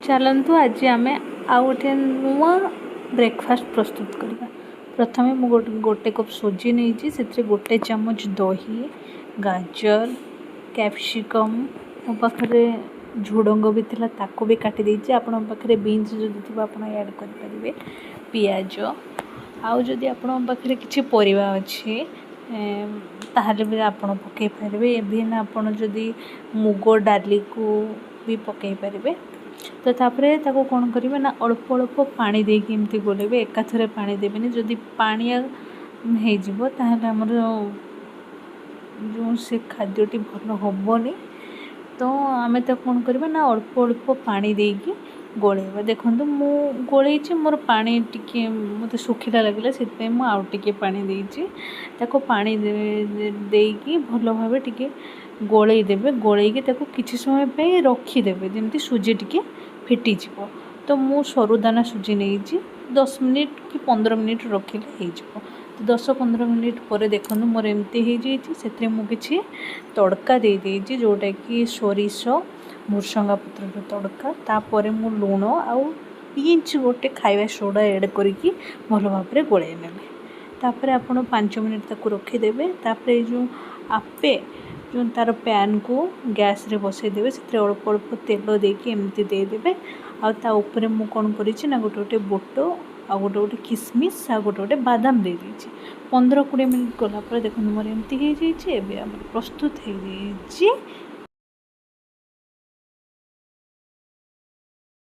चलतु आज आम आउ गोटे नुआ ब्रेकफास्ट प्रस्तुत करवा। प्रथमे मु गोटे कप सोजी नहीं से गोटे चामच दही गाजर कैप्सिकम मो पाखे झुडंग भी थिला ताको भी काटी देछि। आपण पाखे बीन्स जदि थी आप ऐड करें पियाज आउ जदि आपण पाखे किसी परिवा अच्छे ताहले भी आपण पकई पारे। इवेन आपण जदि मुग डाली को भी पकई पारे। तो तापर ताको कौन करेंगे ना अल्प अल्प पानी देकी एमती गोलेबे एकाथरे पानी देवेनि। जदि पानिया हो ताहले हमर जो से खाद्यटी भल हेनी। तो आम तो कौन करवा ना अल्प अल्प पानी देकी गोलेबा। देखो मु गोलैछि मोर पानी टिके मत सुखिला लगे से आउ टिके पानी देछि। ताको पानी देकी भल भाव टिके गोलई देबे। गोलैकी ताको किछि समय पे रखिदेबे जेमती सुजी टिके फिटिଯିବ। तो मु सरुदाना सुजी नहीं 10 मिनिट कि 15 मिनिट रखिले हो। तो 10-15 मिनिट पर देखो मोर एमती से मुझे तड़का दे देछि जोटा कि सोरिष भुर्संगा पत्र तड़का। तापर मु लुण आउ पिंच गोटे खाଇବା सोडा ऐड करके भल भाव गोलाई नेबे। तापर आपण 5 मिनिट ताको रखिदेबे। तापर जो आपे जो तार पैन को गैस रे बसई देबे से अल्प अल्प तेल देके एमती देदेबे। आ ता ऊपर मु कौन करिछि ना गोटे गोटे बोट आ गोटे गोटे किसमिस आ गोटे गोटे बादाम दे देछि। 15-20 मिनिट गला पर देखो मोर एमती हो जाइए। एबे हमर प्रस्तुत हो जाइए